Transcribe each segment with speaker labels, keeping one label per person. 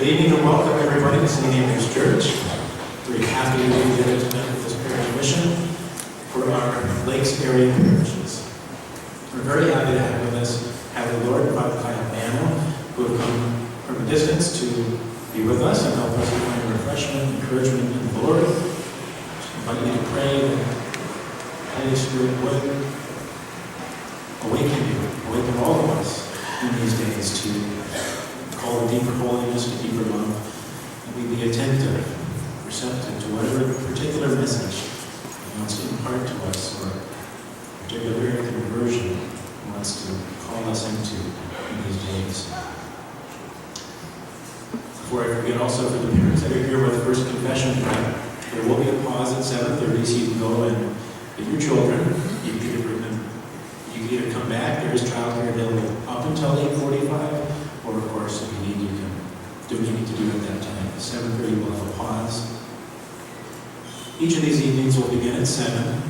Speaker 1: Good evening and welcome everybody to St. Andrew's Church. We're happy to be here tonight with this parish mission for our Lakes area parishes. We're very happy to have with us Hallie and Father Manno, who have come from a distance to be with us and help us to find refreshment, encouragement in the Lord. I invite you to pray that the Holy Spirit would awaken all of us in these days to call to deeper holiness, to deeper love, and we be attentive, receptive to whatever particular message He wants to impart to us, or particular conversion He wants to call us into in these days. Before I forget, also for the parents that are here with First Confession tonight, there will be a pause at 7:30, so you can go and get your children. You can either come back, there is childcare available up until 8:45, or of course, if you need, you can do what you need to do at that time. At 7:30, we'll have a pause. Each of these evenings will begin at 7,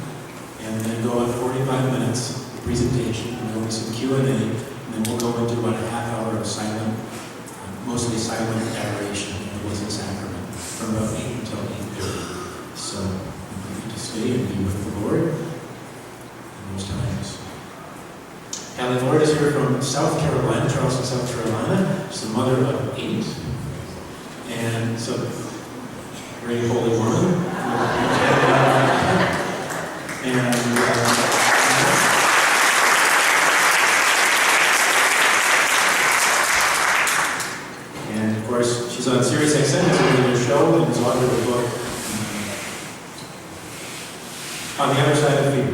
Speaker 1: and then go at 45 minutes, the presentation, and there will be some Q&A, and then we'll go into about a half hour of silent, mostly silent adoration in the Blessed Sacrament, from about 8 until 8:30. So, we need to stay and be with the Lord in those times. Hallie Lord is here from South Carolina, Charleston, South Carolina. She's the mother of 8. And so, very holy woman. And of course, she's on Sirius XM, it's a regular show, and is author of a book, On the Other Side of Fear,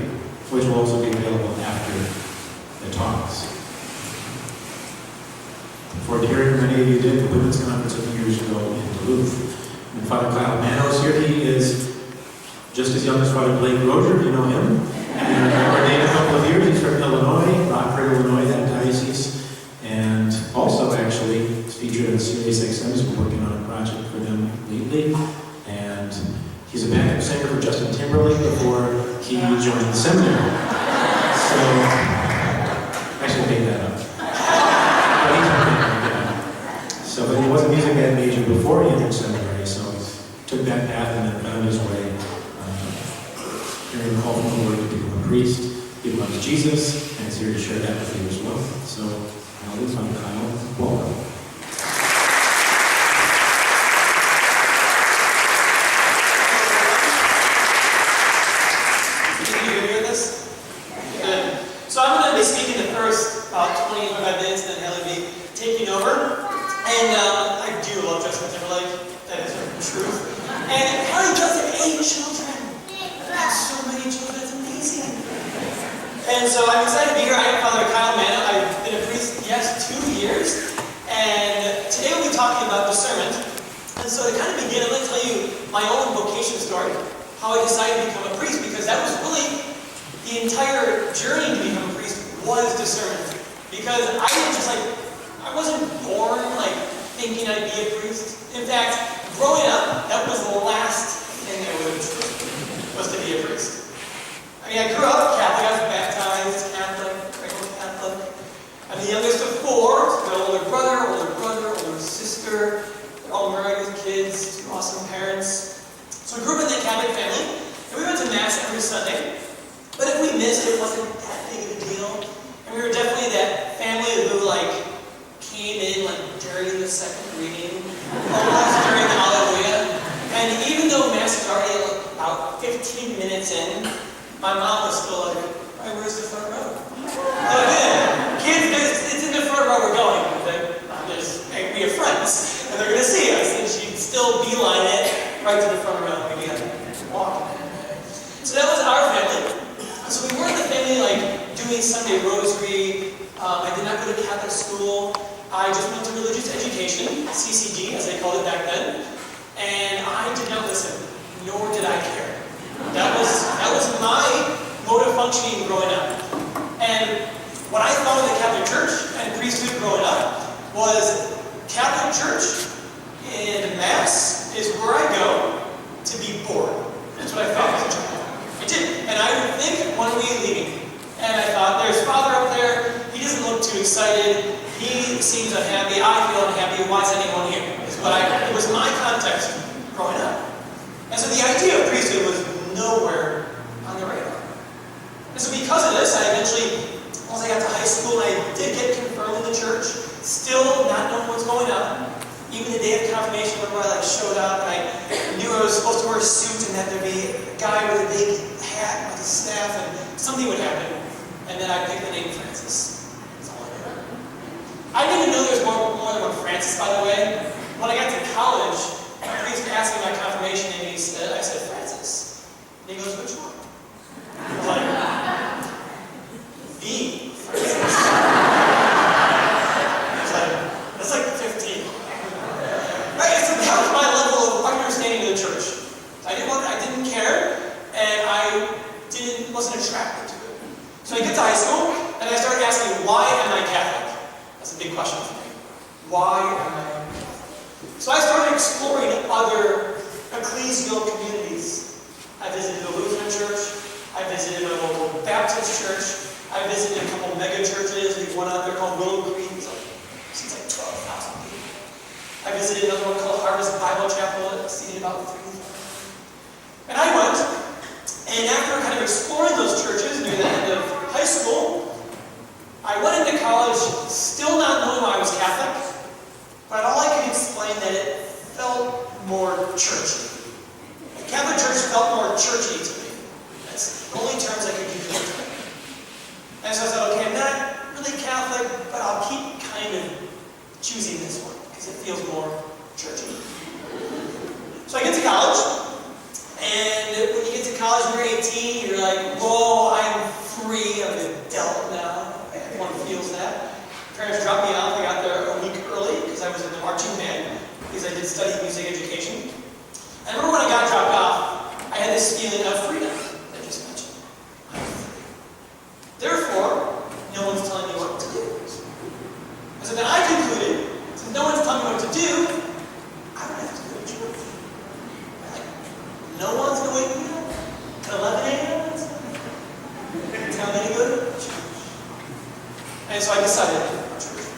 Speaker 1: which will also be available after the talks. For hearing many of you did the women's conference a few years ago in Duluth. And Father Manno is here. He is just as young as Father Blake Roger, you know him. And ordained a couple of years. He's from Illinois, Rockford, Illinois, that diocese. And also actually is featured on Sirius XM. He's been working on a project for them lately. And he's a backup singer for Justin Timberlake before he joined the seminary. So I should make that up. But he was a music ed major before he entered seminary, so he took that path and then found his way, hearing the call from the Lord to become a priest. He loves Jesus, and is here to share that with you as well. So, Hallie, Father Kyle, welcome.
Speaker 2: Can you hear this? Good. So I'm going to be speaking the first about 25 minutes, and then Hallie will be taking over. And I do love Justin Timberlake. That is the truth. And Hallie does have 8 children. That's so many children. That's amazing. And so I'm excited to be here. I am Father Manno. I've been a priest, 2 years. And today we'll be talking about discernment. And so to kind of begin, I'm going to tell you my own vocation story. How I decided to become a priest. Because that was really the entire journey to become a priest was discernment. Because I didn't just I wasn't born thinking I'd be a priest. In fact, growing up, that was the last thing I would have chosen, was to be a priest. I mean, I grew up Catholic, I was baptized Catholic, regular Catholic. I'm the youngest of 4, my older brother, older sister. They're all married with kids, 2 awesome parents. So I grew up in that Catholic family, and we went to Mass every Sunday. But if we missed, it wasn't that big of a deal. And we were definitely that family who came in during the second reading, almost during the Alleluia. And even though Mass was already about 15 minutes in, my mom was still where's the front row? Kids, it's in the front row we're going. We have friends, and they're going to see us. And she'd still beeline it right to the front row. We had to walk. So that was our family. So we weren't the family doing Sunday rosary. I did not go to Catholic school. I just went to religious education, CCD as they called it back then, and I did not listen, nor did I care. That was my mode of functioning growing up. And what I thought of the Catholic Church and priesthood growing up was Catholic Church and Mass is where I go to be bored. That's what I thought as a child. I did. And I would think, when are we leaving? And I thought, there's Father up there, he doesn't look too excited. He seems unhappy. I feel unhappy. Why is anyone here? Is but it was my context growing up. And so the idea of priesthood was nowhere on the radar. And so because of this, I eventually, once I got to high school, I did get confirmed in the church, still not knowing what's going on. Even the day of confirmation, whenever I showed up, and I knew I was supposed to wear a suit and that there'd be a guy with a big hat with a staff, and something would happen. And then I picked the name Francis. That's all I knew. I didn't even know there was more than one Francis, by the way. When I got to college, the priest asked me my confirmation name, and I said Francis. And he goes, which one? I was like, the Francis. I was like, that's like 15. Right? So that was my level of understanding of the church. I didn't care, and I wasn't attracted to it. So I get to high school, and I started asking, why am I Catholic? That's a big question for me. Why am I Catholic? So I started exploring other ecclesial communities. I visited a Lutheran church. I visited a local Baptist church. I visited a couple mega churches. We have one out there called Willow Creek. It's like 12,000 people. I visited another one called Harvest Bible Chapel. It seated about 3,000. And I went, and after kind of exploring those churches near the end of high school, I went into college still not knowing why I was Catholic, but all I could explain that it felt more churchy. The Catholic Church felt more churchy to me. That's the only terms I could use at the time. And so I said, okay, I'm not really Catholic, but I'll keep kind of choosing this one, because it feels more churchy. So I get to college, and when you get to college and you're 18, you're like, whoa, I'm free, I'm an adult now. Everyone feels that. Parents dropped me off. I got there a week early because I was in the marching band, because I did study music education. And I remember when I got dropped off, I had this feeling of freedom that I just mentioned. I'm free. Therefore, no one's telling me what to do. And so then I concluded, since no one's telling me what to do, I don't have to go to church. No one's going to wake me up at 11 a.m. Tell me to go to church. And so I decided to go to church.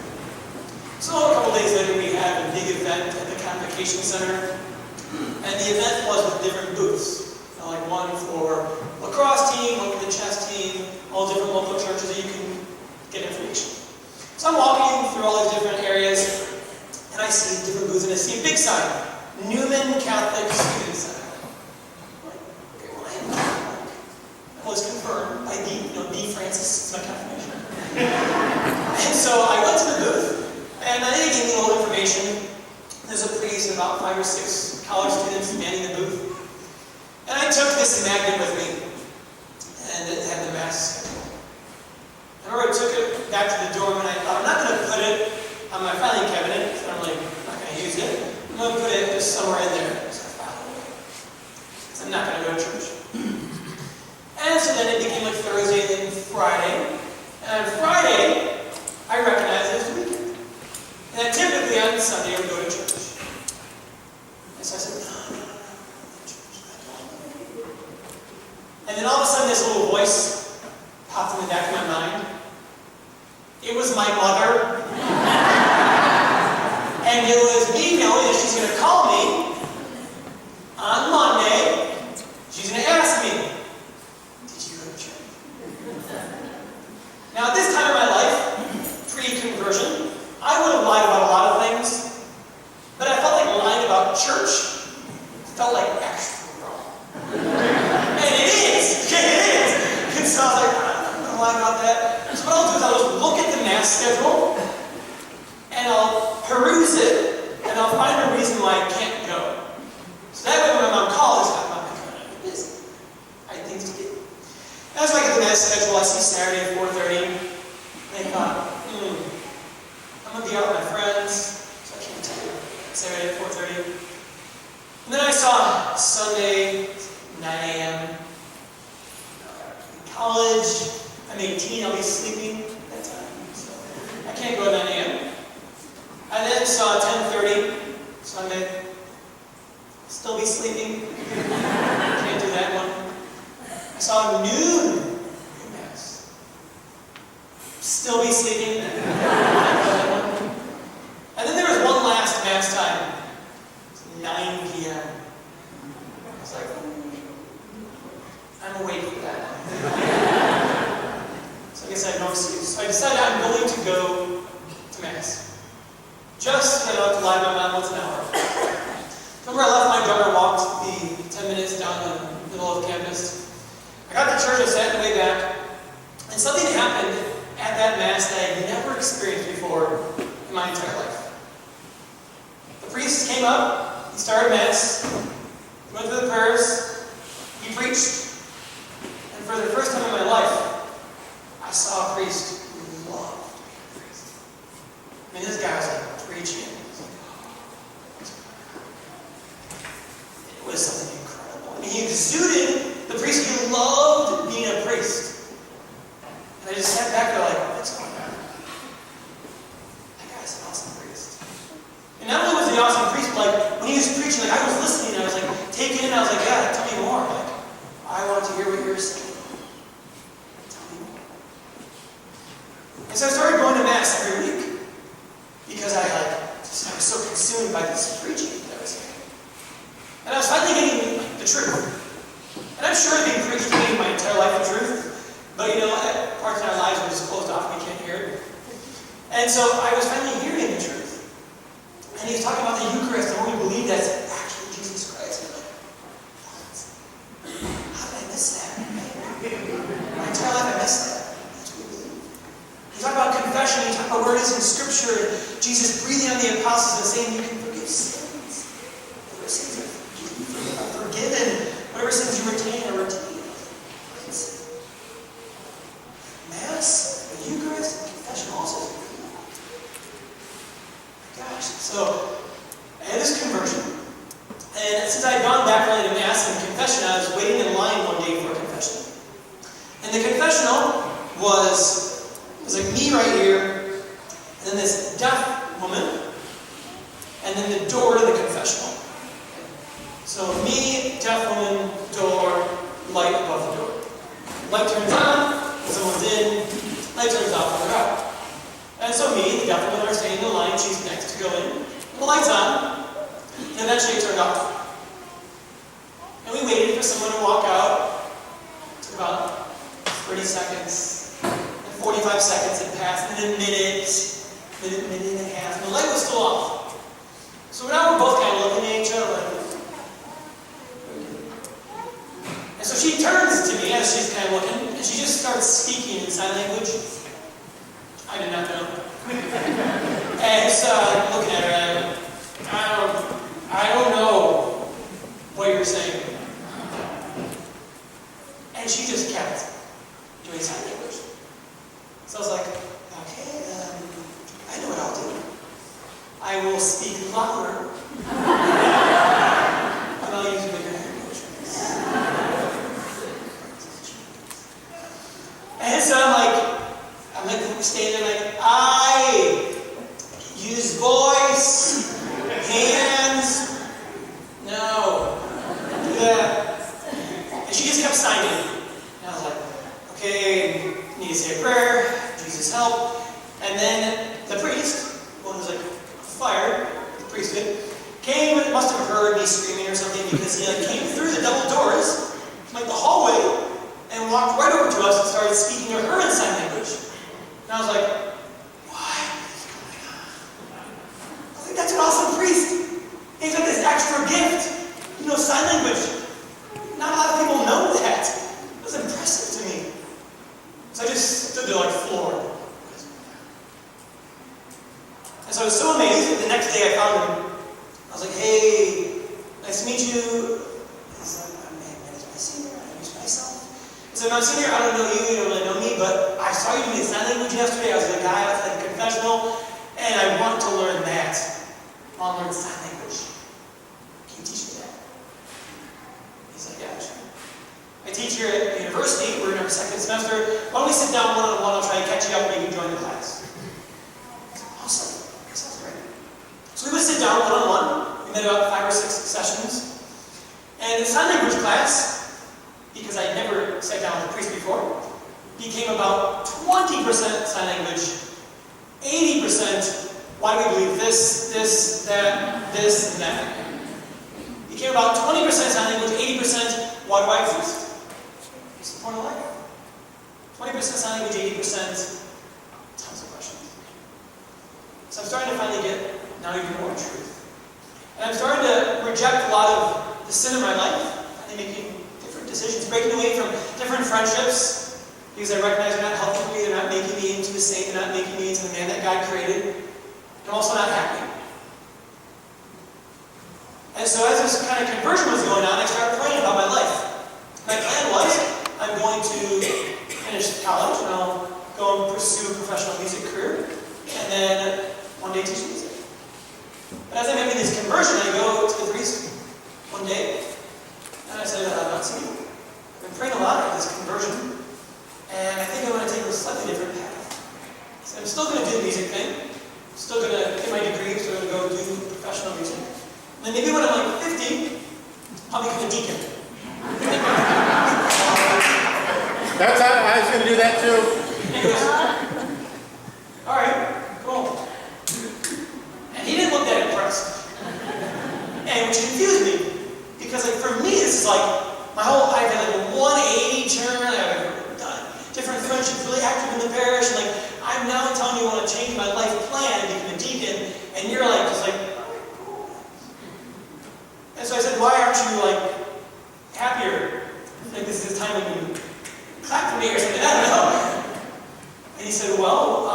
Speaker 2: So a couple days later, we had a big event at the Convocation Center. And the event was with different booths. Like one for lacrosse team, one for the chess team, all different local churches that you can get information. So I'm walking through all these different areas, and I see different booths, and I see a big sign, Newman Catholic Student Center. Okay, well, I am Catholic. I was confirmed by D. Francis, it's my confirmation. And so I went to the booth, and they gave me a little information. There's a priest and about 5 or 6 college students manning the booth. And I took this magnet with me, and it had the mass schedule. I remember I took it back to the dorm, and I thought, I'm not going to put it on my filing cabinet, because I'm like, I'm not going to use it. I'm going to put it just somewhere in there, so I file it away. Because I'm not going to go to church. And so then it became like Thursday, then Friday. And on Friday, I recognized it was the weekend. And then typically on Sunday, I would go to church. And so I said, no. And then all of a sudden, this little voice popped in the back of my mind. It was my mother. And it was me knowing that she's going to call me on Monday. She's going to ask me, did you go to church? Now, at this time of my life, pre-conversion, I would have lied about a lot of things, but I felt like lying about church felt like extra wrong. And it is! And so I was like, I'm not going to lie about that. So what I'll do is I'll just look at the mass schedule, and I'll peruse it, and I'll find a reason why I can't go. So that way when my mom calls, I'm not going to be busy. I have things to do. And as I get the mass schedule, I see Saturday at 4:30, and I thought, I'm going to be out with my friends, so I can't tell you. Saturday at 4:30. And then I saw Sunday, 9 a.m. In college, I'm 18, I'll be sleeping at that time, so I can't go at 9 a.m. I then saw 10:30, Sunday, still be sleeping. Can't do that one. I saw noon Mass. Still be sleeping. And then there was one last Mass time decided I'm going to go to Mass. Just to lie my mind once an hour. Remember I left my daughter, walked the 10 minutes down the middle of campus. I got to church, I sat on the way back, and something happened at that Mass that I had never experienced before in my entire life. The priest came up, he started Mass, went through the prayers, he preached, and for the first time in my life, I saw a priest who loved being a priest. I mean, this guy was like preaching. It was something incredible. I mean, he exuded the priest. He loved being a priest. And I just sat back there like, what's going on? That guy's an awesome priest. And not only was he an awesome priest, but like when he was preaching, like I was listening, and I was like taking it, and I was like, God, tell me more. Like, I want to hear what you're saying. Tell me more. And so I started going to Mass every week because I was so consumed by this preaching that I was hearing. And I was finally getting the truth. And I'm sure being preached to me my entire life the truth, but parts of our lives were just closed off and we can't hear it. And so I was finally hearing the truth. And he was talking about the Eucharist and what we believe that's actually Jesus Christ. And I'm like, what? How did I miss that? My entire life I missed that. That's what we believe. He talked about confession, he talked about where it is in Scripture, and Jesus breathing on the apostles and saying you can forgive sins. Whatever sins are forgiven. Whatever sins you retain are retained. Mass, the Eucharist, and confession also. My gosh. So, I had this conversion. And since I had gone back early to Mass and confession, I was waiting in line one day for a confession. And the confessional was like me right here, and then this deaf woman, and then the door to the confessional. So me, deaf woman, door, light above the door. Light turns on, someone's in, light turns off, they're out. And so me, the deaf woman, are staying in the line, she's next to go in. And the light's on, and eventually it turned off. And we waited for someone to walk out. It took about 30 seconds, and 45 seconds had passed, and then a minute and a half, and the light was still off. So now we're both kind of looking at each other like, and so she turns to me as she's kind of looking, and she just starts speaking in sign language. I did not know. And so I'm looking at her, and I don't know what you're saying. And she just kept doing sign language. So I was like, okay, I know what I'll do. I will speak louder. And I'll use bigger hand motions. And so I'm like standing there like, I use voice, hands, no, do that. And she just kept signing. And I was like, okay, need to say a prayer, Jesus help. And then the priest, one was like fired, the priest did, came, must have heard me screaming or something because he came through the double doors, like the hallway, and walked right over to us and started speaking to her in sign language. And I was like, what is going on? I was like, that's an awesome priest. He's got this extra gift. Sign language. Not a lot of people know that. It was impressive to me. So I just stood there like floored. And so I was so amazed that the next day I found him. I was like, hey, nice to meet you. He's like, my name is Monsignor. I introduced myself. I said, Monsignor, I don't know you, you don't really know me, but I saw you doing sign language yesterday. I was the guy outside the confessional, and I want to learn that. I want to learn sign language. Can you teach me that? He's like, yeah, sure. I teach here at the university. We're in our second semester. Why don't we sit down one-on-one? I'll try to catch you up and maybe join the class. Awesome. That sounds great. So we would sit down one-on-one. We met about 5 or 6 sessions. And the sign language class, because I had never sat down with a priest before, became about 20% sign language, 80% why do we believe this, that, this, and that. Became about 20% sign language, 80% why do I exist? What's the point of life? 20% sign language, 80% starting to finally get now even more truth. And I'm starting to reject a lot of the sin in my life, finally making different decisions, breaking away from different friendships, because I recognize they're not helping me, they're not making me into a saint, they're not making me into the man that God created. I'm also not happy. And so as this kind of conversion was going on, I started praying about my life. My plan was, I'm going to finish college, and I'll go and pursue a professional music career, and then one day teach music. But as I'm having this conversion, I go to the priest one day, and I said, not to you. I've been praying a lot of this conversion, and I think I want to take a slightly different path. So I'm still going to do the music thing, I'm still going to get my degree, so I'm going to go do professional music. And then maybe when I'm like 50, I'll become a deacon.
Speaker 3: That's how I was going to do that too.
Speaker 2: And he goes, all right, cool. And he didn't look that impressed. And which confused me, because like for me, this is like my whole life, I had like a 180 turn. I've done different friendships, really active in the parish. And like I'm now telling you I want to change my life plan and become a deacon, and you're like just like, all right, cool. And so I said, why aren't you like happier? Like this is the time when you clap for me or something. I don't know. And he said, well,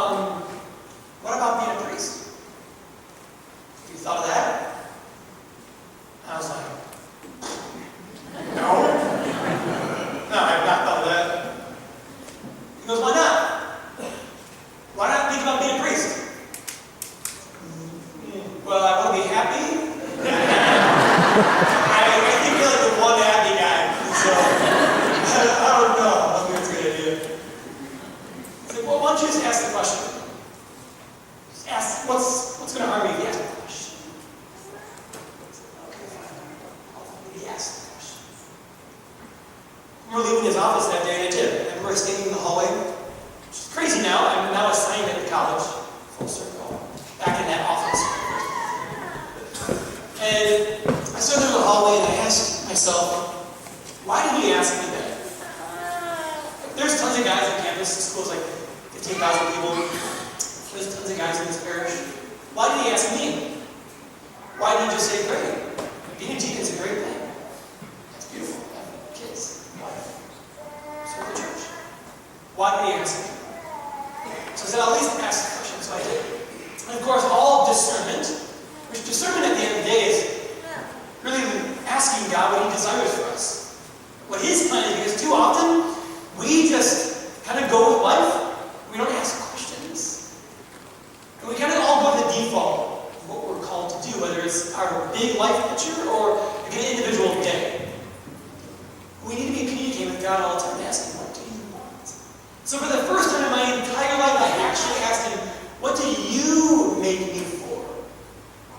Speaker 2: what about being a priest? Have you thought of that? And I was like, no. No, I have not thought of that. He goes, why not? Why not think about being a priest? Well, I want to be happy. I think you're like the one happy guy. So, I don't know. I think it's a good idea. He's like, well, why don't you just ask the question? Just ask, what's going to harm me if you ask the question? Okay, fine. I'll maybe ask the question. We were leaving his office that day, and I did. I remember standing in the hallway, which is crazy now. I'm now assigned at the college, full circle, back in that office. And I stood there in the hallway and I asked myself, why did he ask me that? There's tons of guys on campus. The school's like 15,000 people. There's tons of guys in this parish. Why did he ask me? Why didn't he just say, great, being a deacon is a great thing. That's beautiful. Have kids, wife, serve the church. Why did he ask me? So I said, I'll at least ask the question. So I did. And of course, all discernment, which discernment at the end of the day is really asking God what he desires for us. What his plan is, because too often we just kind of go with life. We don't ask questions. And we kind of all go to the default of what we're called to do, whether it's our big life picture or like an individual day. We need to be communicating with God all the time, asking, what do you want? So for the first time in my entire life, I actually asked him, what do you make me for?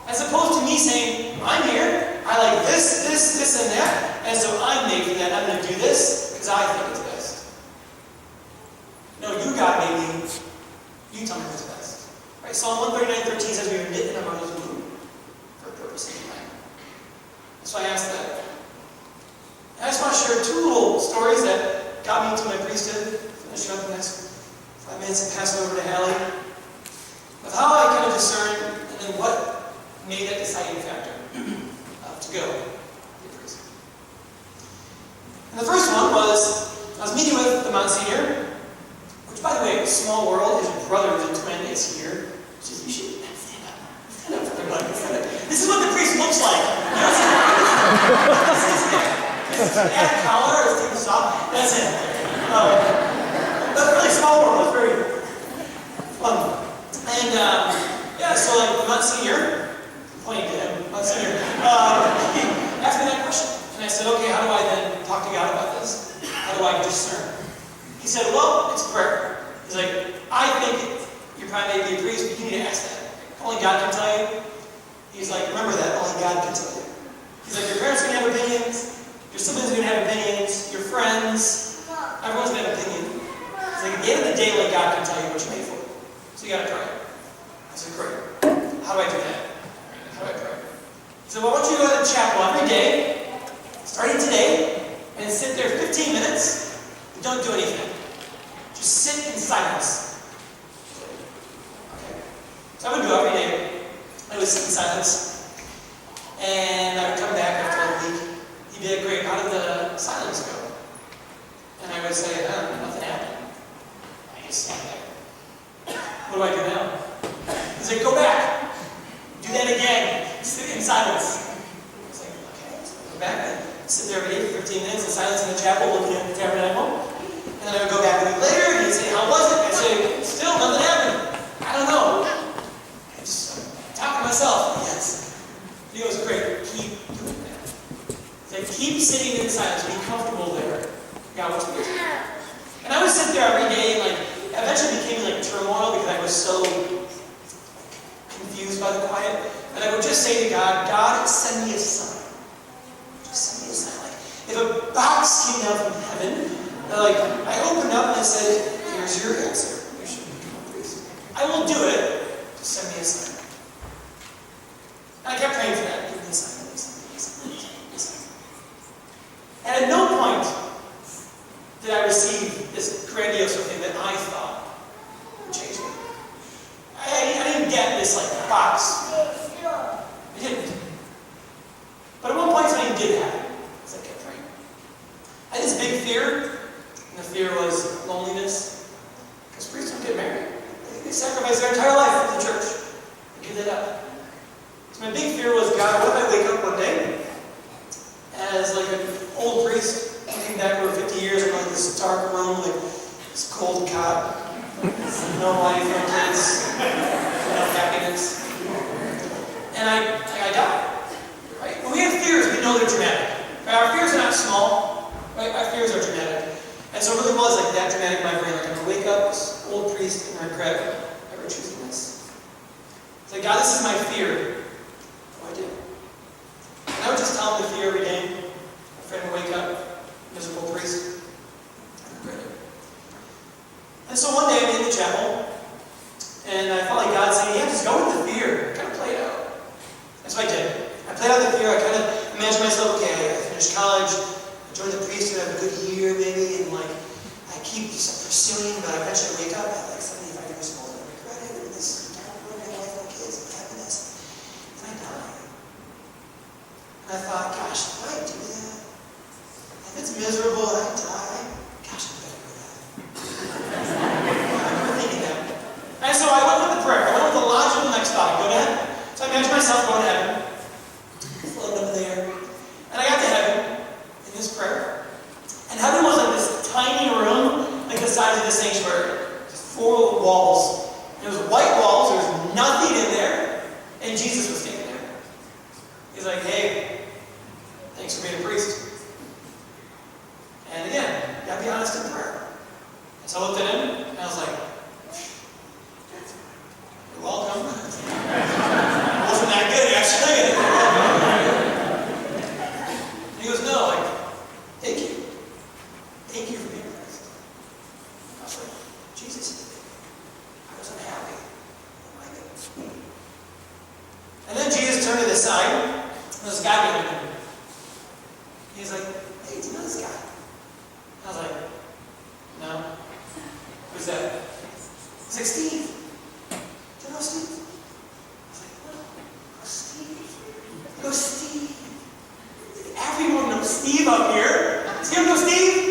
Speaker 2: As opposed to me saying, I'm here, I like this, and that, and so I'm made for that, I'm going to do this because I think it's best. No, you God made me, you tell me what's best. Right? Psalm 139:13 says we are knit in our mother's womb for a purpose in mind. So I asked that. And I just want to share two little stories that got me into my priesthood. Finish up the next 5 minutes and pass it over to Hallie. Of how I kind of discerned, and then what made that deciding factor to go be a priest. And the first one was, I was meeting with the Monsignor, which by the way, small world, his brother who's a twin is here. You should stand up. Stand up for everybody. This is what the priest looks like. Add a collar, let's take this off. That's it. That's really small world. It's very fun. And yeah, so like the Monsignor, pointing to him, Monsignor, he asked me that question. And I said, okay, how do I then talk to God about this? How do I discern? He said, well, it's prayer. He's like, I think you're probably maybe a priest, but you need to ask that. Only God can tell you. He's like, remember that, only God can tell you. He's like, your parents are going to have opinions, your siblings are going to have opinions, your friends, everyone's going to have an opinion. He's like, at the end of the day, like God can tell you what you're made for. So you got to pray. I said, great. How do I do that? How do I pray? He said, well, I want you to go to the chapel every day, starting today, and sit there 15 minutes, and don't do anything. Just sit in silence. Okay. So So I would go every day. I would sit in silence. And I would come back after a week. He'd be like, great, how did the silence go? And I would say, nothing happened. I just sat there. What do I do now? He's like, go back. Do that again. Sit in silence. I was like, okay. So I go back and sit there every day for 15 minutes in silence in the chapel looking at the tabernacle. And then I would go back a week later and he'd say, how was it? I'd say, still nothing happened. I don't know. I just talk to myself. Yes. He goes, great. Keep doing that. He's like, keep sitting in silence. Be comfortable there. God, what's weird? And I would sit there every day and eventually became turmoil because I was so confused by the quiet. And I would just say to God, God, send me a sign. Just send me a sign. If a box came down from heaven, I opened up and I said, here's your answer. You should become a priest. I will do it. Just send me a sign. And I kept praying for that. Give me a sign. Give me a sign. Give me a sign. Give me a sign. And at no point did I receive this grandiose thing that I thought would change me. I didn't get this box. I didn't. But at one point something did happen as I kept praying. I had this big fear. And the fear was loneliness. Because priests don't get married. They sacrifice their entire life for the church. They give that up. So my big fear was, God, what if I wake up one day as an old priest, looking back over 50 years in this dark room, this cold cot, no wife, no kids, no happiness. And I die. Right? When we have fears, we know they're dramatic. Right? Our fears are not small. Right? Our fears are dramatic. And so it really was that dramatic in my brain. I'm going to wake up, this old priest, and regret ever choosing this. It's like, God, this is my fear. What do I do? And I would just tell him the fear every day. My friend would wake up, miserable priest. I regret it. And so one day I'm in the chapel, and I felt like God saying, yeah, just go with the fear. Kind of play it out. That's what I did. I played out the fear. I kind of imagined myself, okay, I finished college, join the priesthood, have a good year maybe, and I keep pursuing, but I eventually wake up at 75 years old and I regret it, and this dark room, my wife, my kids, my happiness, and I die. And I thought, gosh, why do that? If it's miserable and I die, gosh, I'm better with that. I remember thinking that. And so I went with the prayer. I went with the logical next thought. Go to heaven. So I imagined myself going to heaven, floating up there, and I got to heaven. This prayer. And heaven was this tiny room, the size of the sanctuary. Just 4 walls. And it was white walls, there was nothing in there. And Jesus was standing there. He's like, hey, thanks for being a priest. And again, you gotta be honest in prayer. And so I looked at him, and I was like, you're welcome. It wasn't that good, actually. And he goes, no, thank you. Thank you for being a priest. I was like, Jesus, I was unhappy. Oh my goodness. And then Jesus turned to the side, and this guy came in. He's like, hey, do you know this guy? I was like, no. Who's that? He's like, Steve. Do you know Steve? I was like, no. Oh, Steve. He goes, Steve. Everyone knows Steve up here. Does anyone know Steve?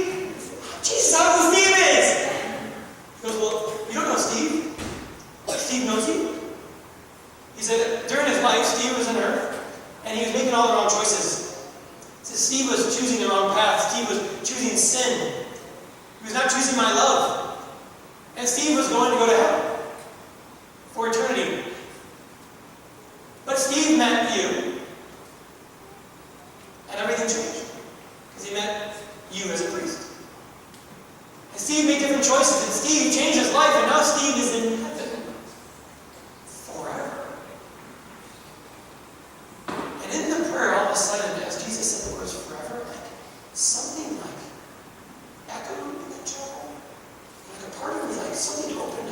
Speaker 2: Jesus, I don't know who Steve is. He goes, well, you don't know Steve? Steve knows you. He said, during his life, Steve was on earth, and he was making all the wrong choices. He said, Steve was choosing the wrong path. Steve was choosing sin. He was not choosing my love. And Steve was going to go to hell for eternity. But Steve met you. And everything changed. Because he met you as a priest. And Steve made different choices. And Steve changed his life. And now Steve is in heaven. Forever. And in the prayer, all of a sudden, as Jesus said the words forever, something echoed in the chapel. A part of me, something opened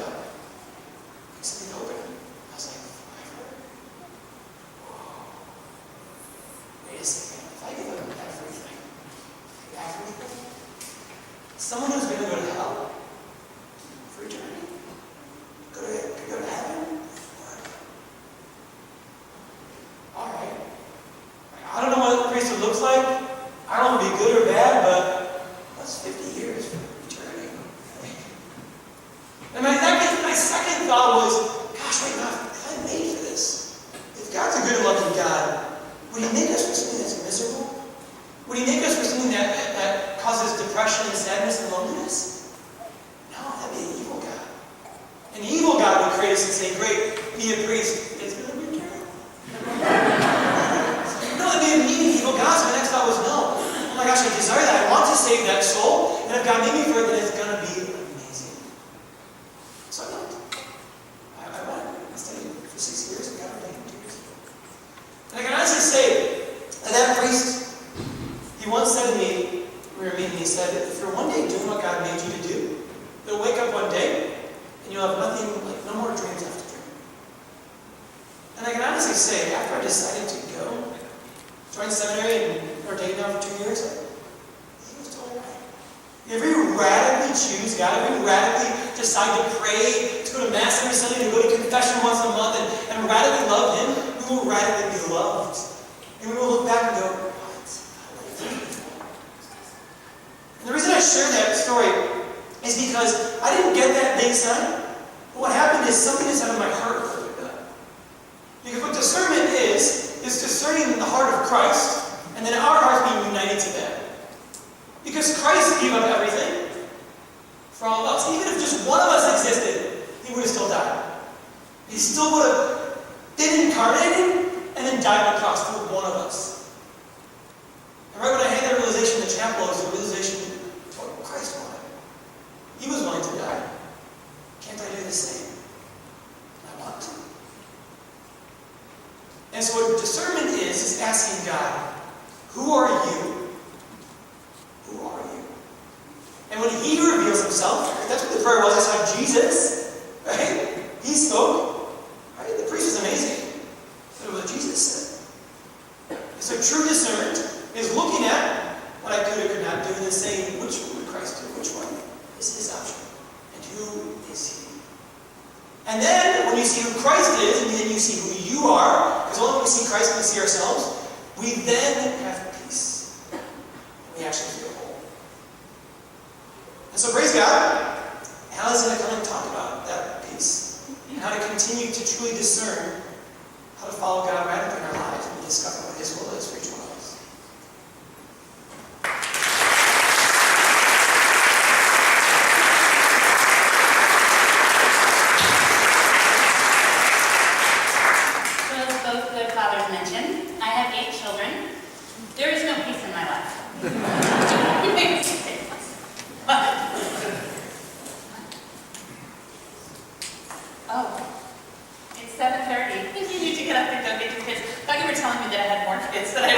Speaker 2: my second thought was, gosh, wait, God, am I made for this? If God's a good and loving God, would he make us for something that's miserable? Would he make us for something that causes depression and sadness and loneliness? No, that'd be an evil God. An evil God would create us and say, great, be a priest. It's going to be a carol. No, that'd be a mean, evil God. So my next thought was, no. Oh my gosh, I desire that. I want to save that soul. And if God made me for it, then it's going to be amazing. So I went. I went. I studied for 6 years and got ordained in 2 years. And I can honestly say that priest, he once said to me, we were meeting, he said, if you're one day doing what God made you to do, you'll wake up one day and you'll have nothing, like no more dreams left to dream. And I can honestly say, after I decided to go, join seminary and ordained now for 2 years, he was totally right. If we radically choose God, if we radically decide to pray, to go to Mass every Sunday, to go to confession once a month, and radically love Him, we will radically be loved. And we will look back and go, what? And the reason I share that story is because I didn't get that big sign. But what happened is something inside of my heart opened up. Because what discernment is discerning the heart of Christ, and then our hearts being united to that. Because Christ gave up everything for all of us. Even if just one of us existed, He would have still died. He still would have been incarnated and then died on the cross for one of us. And right when I had that realization in the chapel, it was a realization of what Christ wanted. He was willing to die. Can't I do the same? I want to. And so what discernment is asking God, who are you? Who are you? And when He reveals Himself, right, that's what the prayer was. I saw Jesus, right? He spoke. Right? The priest was amazing. But it was what Jesus said. And so true discernment is looking at what I could or could not do and then saying, which one would Christ do? Which one is His option? And who is He? And then when you see who Christ is, and then you see who you are, because only when we see Christ can we see ourselves, we then have peace. We actually feel whole. And so praise God, Hallie's going to come and talk about that peace, and how to continue to truly discern how to follow God radically in our lives and discover what His will is for each one of us.
Speaker 4: So as both the fathers mentioned, I have 8 children. There is no peace in my life. Oh, it's 7:30. You need to get up and go get your kids. I thought you were telling me that I had more kids than I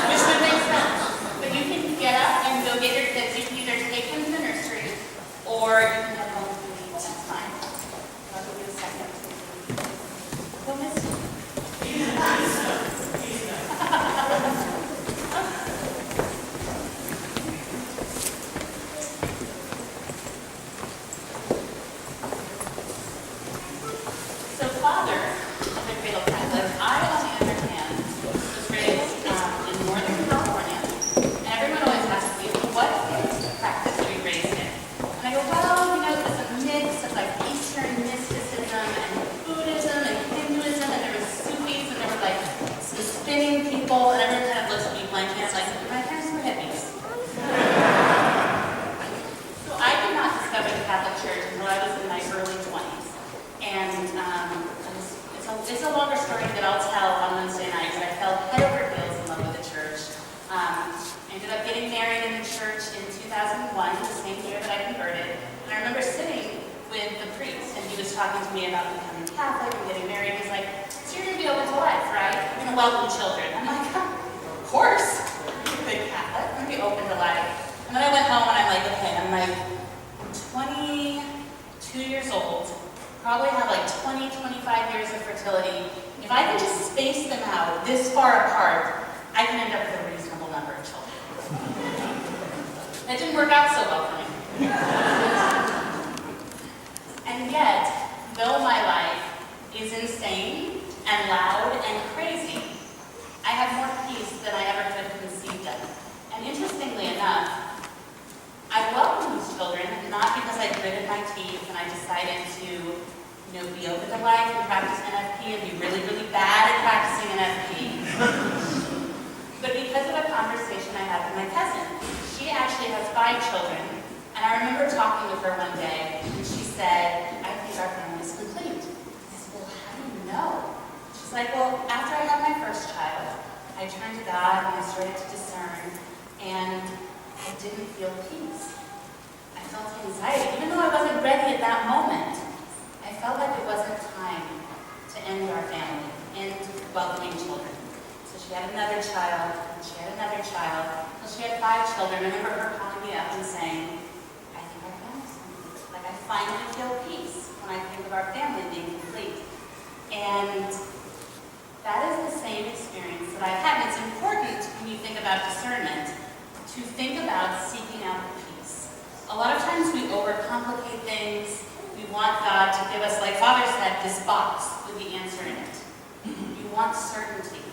Speaker 4: which would make sense. But you can get up and go get your kids. You can either take them to the nursery or you can head home to eat. That's fine. I'll give you a second. Go miss you. So father, of a cradle Catholic, I, on the other hand, was raised in Northern California, and everyone always asks me, what practice were you raised in? And I go, well, it was a mix of like Eastern mysticism and Buddhism and Hinduism, and there was Sufis, and there were like some spinning people, and everyone kind of looks at me blankly, and it's like, my parents were hippies. So I did not discover the Catholic Church until I was in my early 20s. And it's a longer story that I'll tell on Wednesday night, but I fell head over heels in love with the church. Ended up getting married in the church in 2001, the same year that I converted. And I remember sitting with the priest, and he was talking to me about becoming Catholic and getting married. He's like, so you're going to be open to life, right? You're going to welcome children. I'm like, of course. I'm a big Catholic. I'm going to be open to life. And then I went home, and I'm like, okay, I'm 22 years old. Probably have like 20, 25 years of fertility. If I can just space them out this far apart, I can end up with a reasonable number of children. That didn't work out so well for me. And yet, though my life is insane and loud and crazy, I have more peace than I ever could have conceived of. And interestingly enough, I welcome these children not gritted my teeth and I decided to, be open to life and practice NFP and be really, really bad at practicing NFP. But because of a conversation I had with my cousin, she actually has 5 children, and I remember talking with her one day, and she said, I think our family is complete. I said, well, how do you know? She's like, well, after I had my first child, I turned to God and I started to discern, and I didn't feel peace. I felt anxiety, even though I wasn't ready at that moment. I felt like it wasn't time to end our family and welcoming children. So she had another child, and she had another child, until she had 5 children. I remember her calling me up and saying, I think our family's complete. Like, I finally feel peace when I think of our family being complete. And that is the same experience that I've had. And it's important when you think about discernment to think about seeking out the peace. A lot of times we overcomplicate things. We want God to give us, like Father said, this box with the answer in it. You want certainty.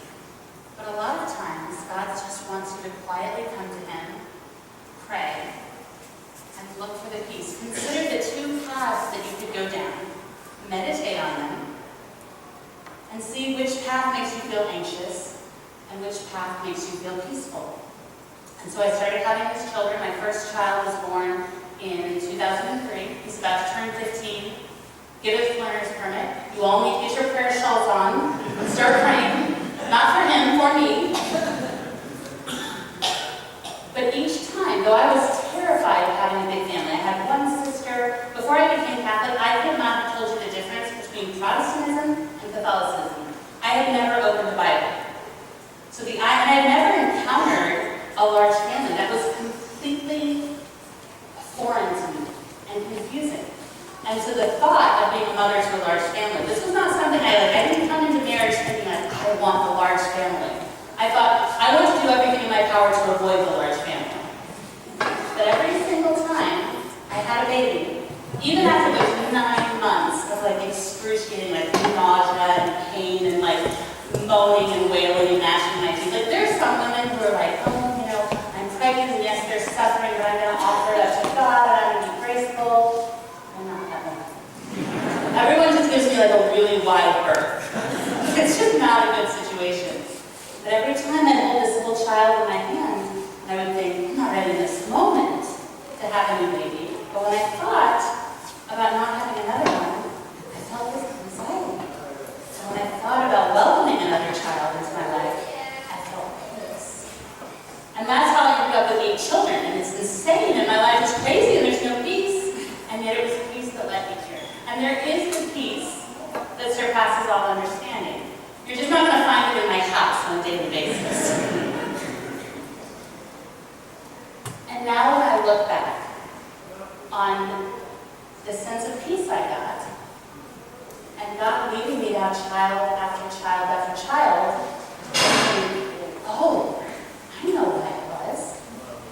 Speaker 4: But a lot of times, God just wants you to quietly come to Him, pray, and look for the peace. Consider the 2 paths that you could go down. Meditate on them, and see which path makes you feel anxious, and which path makes you feel peaceful. And so I started having these children. My first child was born in 2003. He's about to turn 15. Get his learner's permit. You all need to get your prayer shawls on and start praying. Not for him, for me. But each time, though I was terrified of having a big family, I had one sister. Before I became Catholic, I could not have told you the difference between Protestantism and Catholicism. I had never opened the Bible. And I had never encountered a large family. That was completely foreign to me and confusing. And so the thought of being a mother to a large family, this was not something I didn't come into marriage thinking like, I want a large family. I thought, I want to do everything in my power to avoid the large family. But every single time I had a baby, even after those 9 months of like excruciating like nausea and pain and like moaning and wailing and gnashing my teeth, like there's some women who are like, oh, I'm pregnant and yes, there's suffering, but I'm going to offer it up to God and I'm going to be graceful. I'm not that woman. Everyone just gives me like a really wide berth. It's just not a good situation. But every time I hold this little child in my hand, I would think, I'm not ready in this moment to have a new baby. But when I thought about not having another one, I felt this anxiety. So when I thought about welcoming another child into my life, I felt peace. And that's how I ended up with 8 children. And it's insane, and my life is crazy, and there's no peace. And yet it was peace that led me here. And there is the peace that surpasses all understanding. You're just not going to find it in my house on a daily basis. And now when I look back on the sense of peace I got, and God leading me down child after child after child, I think, oh, I know what it was.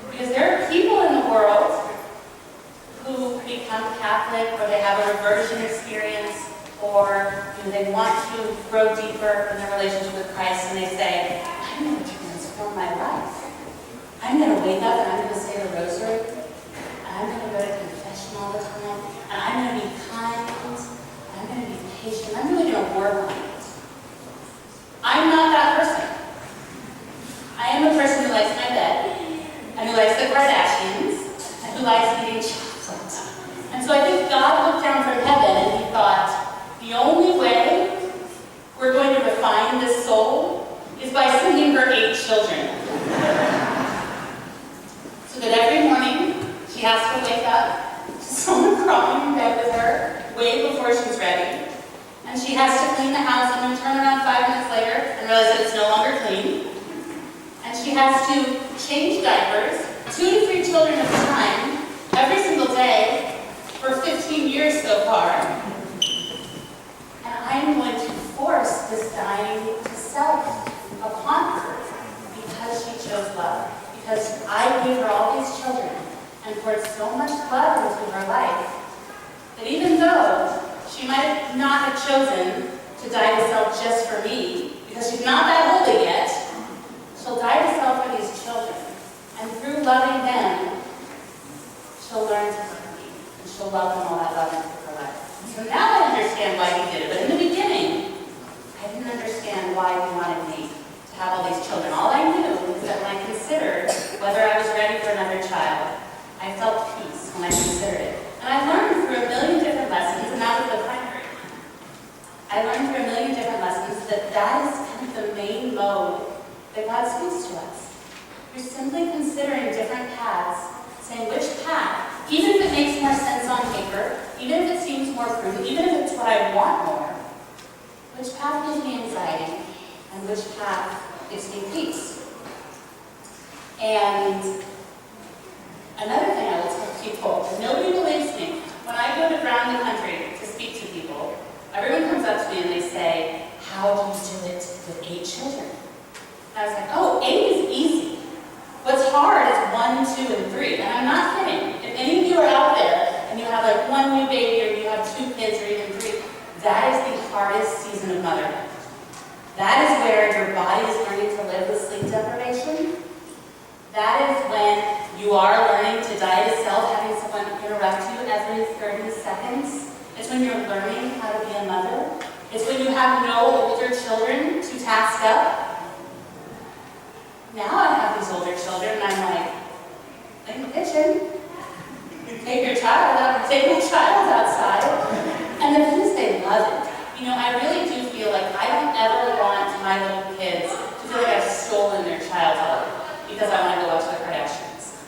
Speaker 4: Because there are people in the world who become Catholic, or they have a reversion experience, or they want to grow deeper in their relationship with Christ, and they say, I'm going to transform my life. I'm going to wake up and I'm going to say the rosary, and I'm going to go to confession all the time, and I'm going to be kind, and I'm going to be patient. I'm really going to work on it. I'm not that person. I am a person who likes my bed, and who likes the Kardashians, and who likes eating chocolate. And so I think God looked down from heaven and He thought, the only way we're going to refine this soul is by sending her 8 children. So that every morning she has to wake up to someone crawling in bed with her way before she's ready. And she has to clean the house and then turn around 5 minutes later and realize that it's no longer clean. And she has to change diapers, 2 to 3 children at a time, every single day for 15 years so far. And I'm going to force this dying to self upon her because she chose love. Because I gave her all these children and poured so much love into her life that even though she might not have chosen to die to self just for me, because she's not that holy yet, she'll die to self for these children. And through loving them, she'll learn to love me. And she'll to welcome all that love into her life. So now I understand why he did it, but in the beginning, I didn't understand why he wanted me to have all these children. All I knew is that when I considered whether I was ready for another child, I felt peace when I considered it. And I learned through a million different lessons, and that was the primary one. I learned through a million different lessons that that is kind of the main mode that God speaks to us. You're simply considering different paths, saying which path, even if it makes more sense on paper, even if it seems more prudent, even if it's what I want more, which path gives me anxiety, and which path gives me peace. And another thing I will tell people, and nobody believes me, when I go around the country to speak to people, everyone comes up to me and they say, how do you do it with 8 children? And I was like, oh, 8 is easy. What's hard is 1, 2, and 3. And I'm not kidding. If any of you are out there and you have like 1 new baby or you have 2 kids or even 3, that is the hardest season of motherhood. That is where your body is learning to live with sleep deprivation. That is when you are learning to diet yourself, having someone interrupt you every 30 seconds. It's when you're learning how to be a mother. It's when you have no older children to task up. Now I have these older children and I'm like, in the kitchen, take your child out, take my child outside. And the kids, they love it. You know, I really do feel like I don't ever want my little kids to feel like I've stolen their childhood because I want to go watch the Kardashians.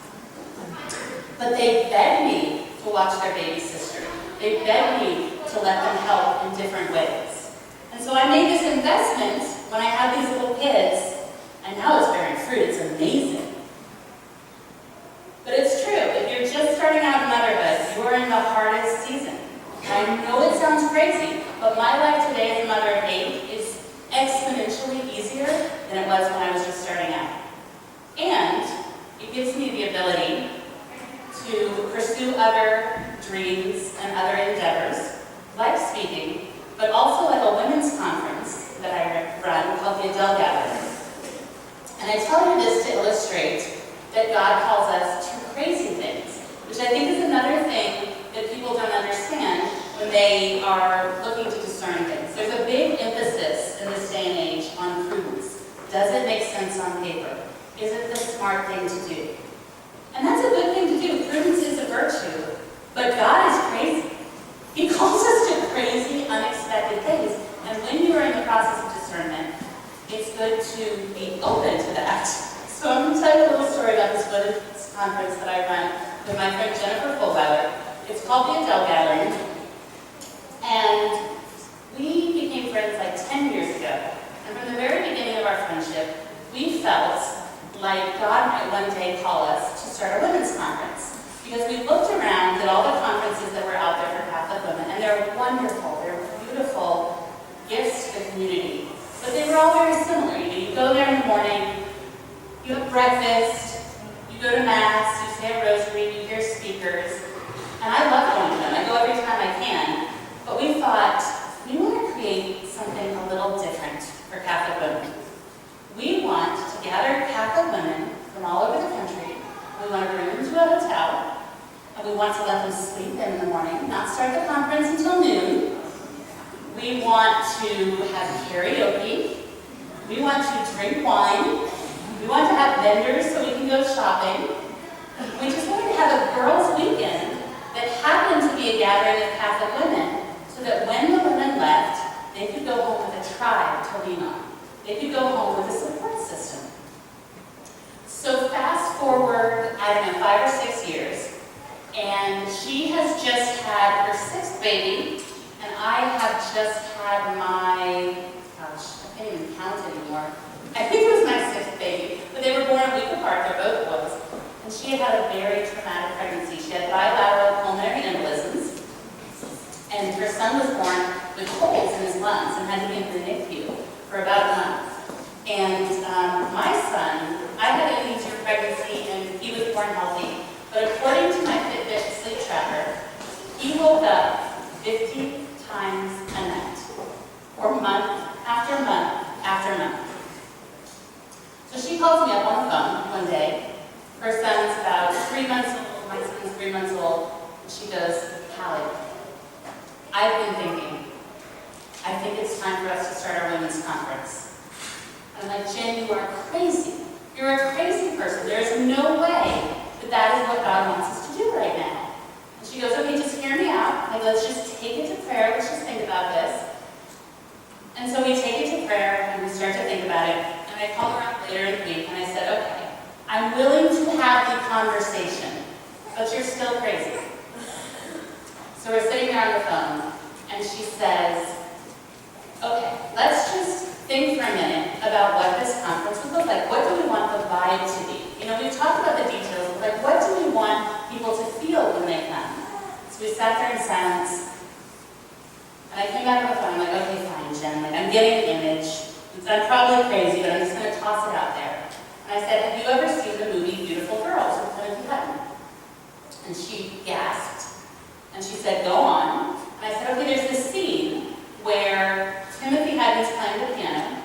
Speaker 4: But they beg me to watch their baby sister. They beg me to let them help in different ways. And so I made this investment when I had these little kids, and now it's bearing fruit. It's amazing. But it's true. If you're just starting out in motherhood, you are in the hardest season. I know it sounds crazy, but my life today as a mother of 8 is exponentially easier than it was when I was just starting out. And it gives me the ability to pursue other dreams and other endeavors, like speaking, but also like a women's conference that I run called the Adele Gathering. And I tell you this to illustrate that God calls us to crazy things, which I think is another thing that people don't understand when they are looking to discern things. There's a big emphasis in this day and age on prudence. Does it make sense on paper? Is it the smart thing to do? And that's a good thing to do. Prudence is a virtue, but God is crazy. He calls us to crazy, unexpected things. And when you are in the process of discernment, it's good to be open to that. So I'm going to tell you a little story about this women's conference that I run with my friend Jennifer Fullweather. It's called the Adele Gathering. And we became friends like 10 years ago. And from the very beginning of our friendship, we felt like God might one day call us to start a women's conference. Because we looked around at all the conferences that were out there for Catholic women, and they're wonderful, they're beautiful gifts to the community. But they were all very similar. You go there in the morning, you have breakfast, you go to Mass, you say a rosary, you hear speakers. And I love going to them. I go every time I can. But we thought, we want to create something a little different for Catholic women. We want to gather Catholic women from all over the country. We want to bring them to a hotel. And we want to let them sleep in the morning, not start the conference until noon. We want to have karaoke. We want to drink wine. We want to have vendors so we can go shopping. We just wanted to have a girls' weekend that happened to be a gathering of Catholic women, so that when the women left, they could go home with a tribe to lean on. They could go home with a support system. So fast forward, I don't know, 5 or 6 years, and she has just had her 6th baby, and I have just had my, gosh, I can't even count anymore. I think it was my 6th baby, but they were born a week apart, they're both boys. And she had a very traumatic pregnancy. She had bilateral pulmonary embolisms, and her son was born with holes in his lungs and had to be in the NICU for about a month. And my son, I had an easier pregnancy, and he was born healthy. But according to my Fitbit sleep tracker, he woke up 50 times a night, for month after month after month. So she calls me up on the phone one day. Her son's about 3 months old, my son's 3 months old, And she goes, Hallie, I've been thinking, I think it's time for us to start our women's conference. And I'm like, Jen, you are crazy. You're a crazy person. There's no way that that is what God wants us to do right now. And she goes, okay, just hear me out. Like, let's just take it to prayer. Let's just think about this. And so we take it to prayer and we start to think about it. And I call her up later in the week and I said, okay, I'm willing to have the conversation, but you're still crazy. So we're sitting there on the phone and she says, okay, let's just think for a minute about what this conference would look like. What do we want the vibe to be? You know, we've talked about the details, but like, what do we want people to feel when they come? So we sat there in silence, and I came back on the phone, I'm like, okay, fine, Jen, like, I'm getting an image. I'm probably crazy, but I'm just going to toss it out there. And I said, have you ever seen the movie Beautiful Girls with Timothy Hutton? And she gasped, and she said, go on. And I said, okay, there's this scene where Timothy Hutton's playing the piano,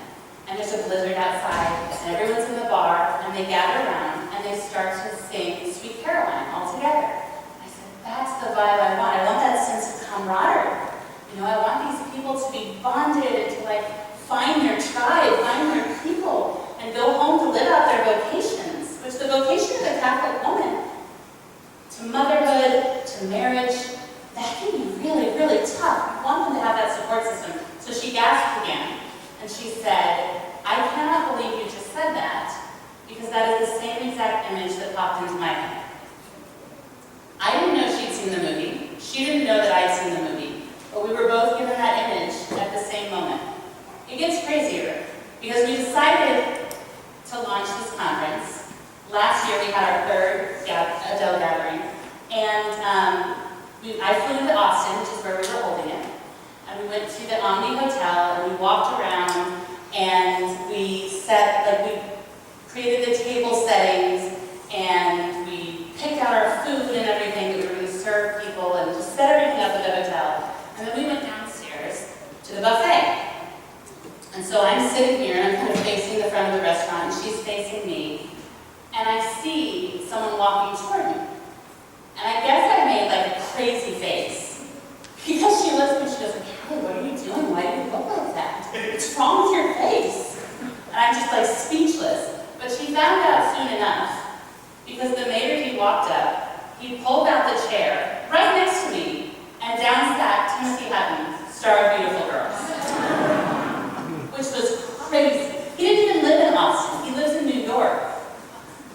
Speaker 4: and there's a blizzard outside, and everyone's in the bar, and they gather around, and they start to sing Sweet Caroline all together. I said, that's the vibe I want. I want that sense of camaraderie. You know, I want these people to be bonded and to like find their tribe, find their people, and go home to live out their vocations, which the vocation of the Catholic woman, to motherhood, to marriage, that can be really, really tough. We want them to have that support system. So she gasped again, and she said, I cannot believe you just said that, because that is the same exact image that popped into my head. I didn't know she'd seen the movie. She didn't know that I'd seen the movie. But we were both given that image at the same moment. It gets crazier, because we decided to launch this conference. Last year we had our third Adele gathering, and I flew into Austin, which is where we were holding it, and we went to the Omni Hotel, and we walked around, and we created the table settings, and we picked out our food and everything that we were going to serve people, and just set everything up at the hotel. And then we went downstairs to the buffet. And so I'm sitting here, and I'm kind of facing the front of the restaurant, and she's facing me, and I see someone walking toward me. And I guess I made like a crazy face. Because she looks at me, she goes, Hallie, what are you doing? Why do you look like that? What's wrong with your face? And I'm just like speechless. But she found out soon enough, because the maitre d' walked up, he pulled out the chair right next to me, and down sat Timothy Hutton, star of Beautiful Girls. Which was crazy. He didn't even live in Austin. He lives in New York.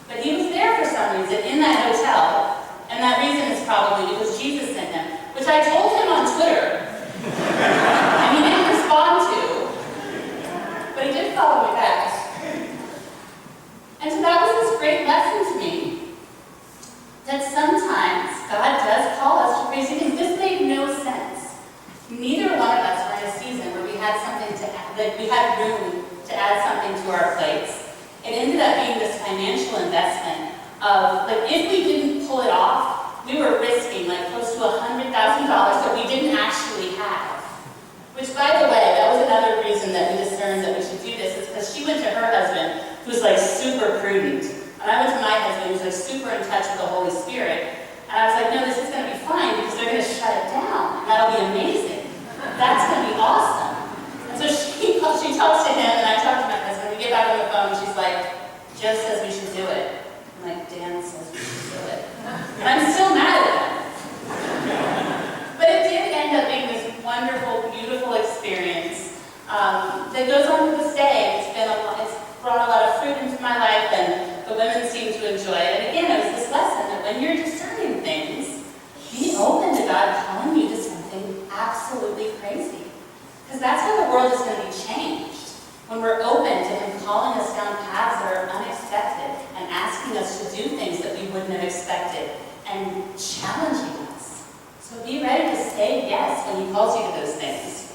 Speaker 4: But he was there for some reason in that hotel. And that reason is probably because Jesus sent him, which I told him on Twitter, and he didn't respond to, but he did follow me back. And so that was this great lesson to me, that sometimes God does call us to crazy things. This made no sense. Neither one of us were in a season where we had something to add, like we had room to add something to our plates. It ended up being this financial investment of, like, if we didn't pull it off, we were risking like close to $100,000 that we didn't actually have. Which, by the way, that was another reason that we discerned that we should do this, is because she went to her husband, who's like super prudent. And I went to my husband, who's like super in touch with the Holy Spirit. And I was like, no, this is going to be fine, because they're going to shut it down. And that'll be amazing. That's going to be awesome. And so she talks to him, and I talk to my husband. We get back on the phone, and she's like, Joe says we should do it. I'm like, Dan says we should do it. And I'm still mad at him. But it did end up being this wonderful, beautiful experience that goes on to this day. It's brought a lot of fruit into my life, and the women seem to enjoy it. And again, it was this lesson that when you're discerning things, be open to God calling you to something absolutely crazy. Because that's how the world is going to be changed. When we're open to Him calling us down paths that are unexpected and asking us to do things that we wouldn't have expected and challenging us. So be ready to say yes when He calls you to those things.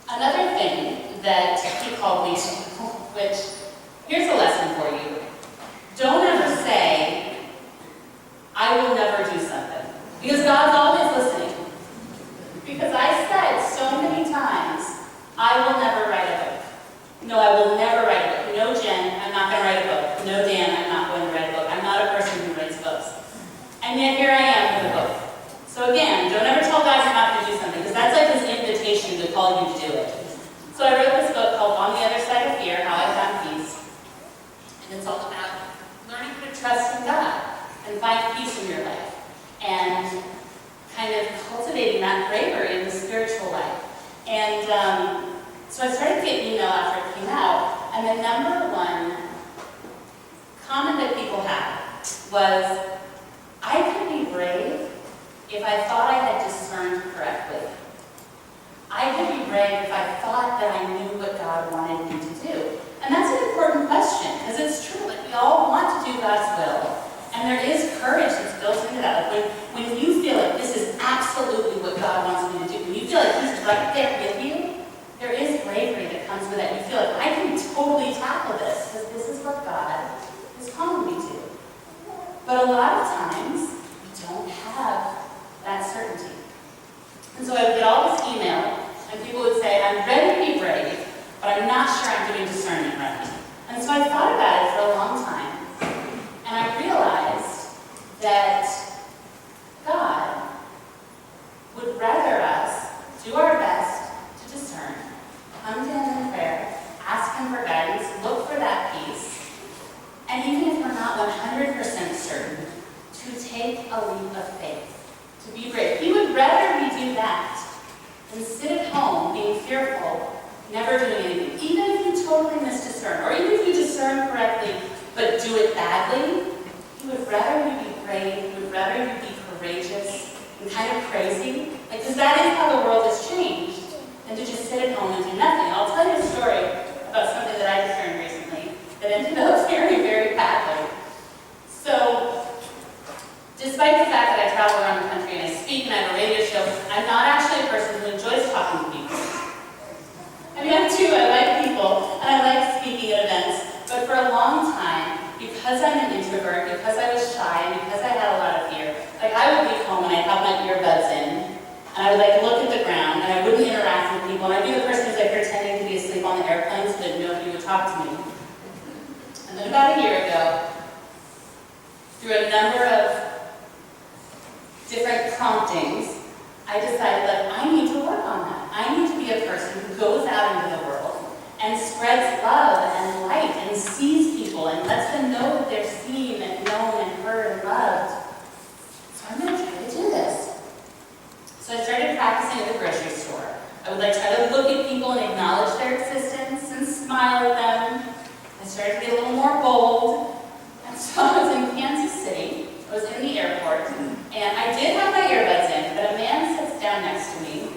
Speaker 4: Another thing that He called me to, which, here's a lesson for you. Don't ever say, I will never do something. Because God's always listening. Because I said so many times, I will never write a book. No, I will never write a book. No, Jen, I'm not going to write a book. No, Dan, I'm not going to write a book. I'm not a person who writes books. And yet yet here I am with a book. So again, don't ever tell God you're not going to do something, because that's like his invitation to call you to do it. So I wrote this book called On the Other Side of Fear, How I Found Peace. And it's all about learning how to trust in God and find peace in your life. And kind of cultivating that bravery in the spiritual life. And so I started getting email after it came out, and the number one comment that people had was, I could be brave if I thought I had discerned correctly. I could be brave if I thought that I knew what God wanted me to do. And that's an important question, because it's true, like we all want to do God's will, and there is courage that's built into that. Like when you feel like this is absolutely what God wants me to do, when you feel like he's right there with you, there is bravery that comes with that. You feel like, I can totally tackle this, because this is what God is calling me to. But a lot of times, we don't have that certainty. And so I would get all this email, and people would say, I'm ready to be brave, but I'm not sure I'm doing discernment right. And so I thought about it for a long time, and I realized that God would rather us do our best to discern, come to him in prayer, ask him for guidance, look for that peace, and even if we're not 100% certain, to take a leap of faith. To be brave. He would rather we do that than sit at home being fearful, never doing anything. Even if you totally misdiscern, or even if you discern correctly but do it badly, he would rather you be brave, he would rather you be courageous and kind of crazy. Because that is how the world has changed, than to just sit at home and do nothing. I'll tell you a story about something that I discerned recently that ended up very, very badly. So, despite the fact that I travel around the country and I speak and I have a radio show, I'm not actually a person who enjoys talking to people. I mean, I do, I like people, and I like speaking at events, but for a long time, because I'm an introvert, because I was shy, and because I had a lot of fear, like I would leave home and I'd have my earbuds in, and I would like look at the ground, and I wouldn't interact with people, and I'd be the person who's like pretending to be asleep on the airplane so that nobody would talk to me. And then about a year ago, through a number of different promptings, I decided that I need to work on that. I need to be a person who goes out into the world and spreads love and light and sees people and lets them know that they're seen and known and heard and loved. So I'm going to try to do this. So I started practicing at the grocery store. I would try to look at people and acknowledge their existence and smile at them. I started to get a little more bold. And so I was in Kansas City. I was in the airport, and I did have my earbuds in, but a man sits down next to me,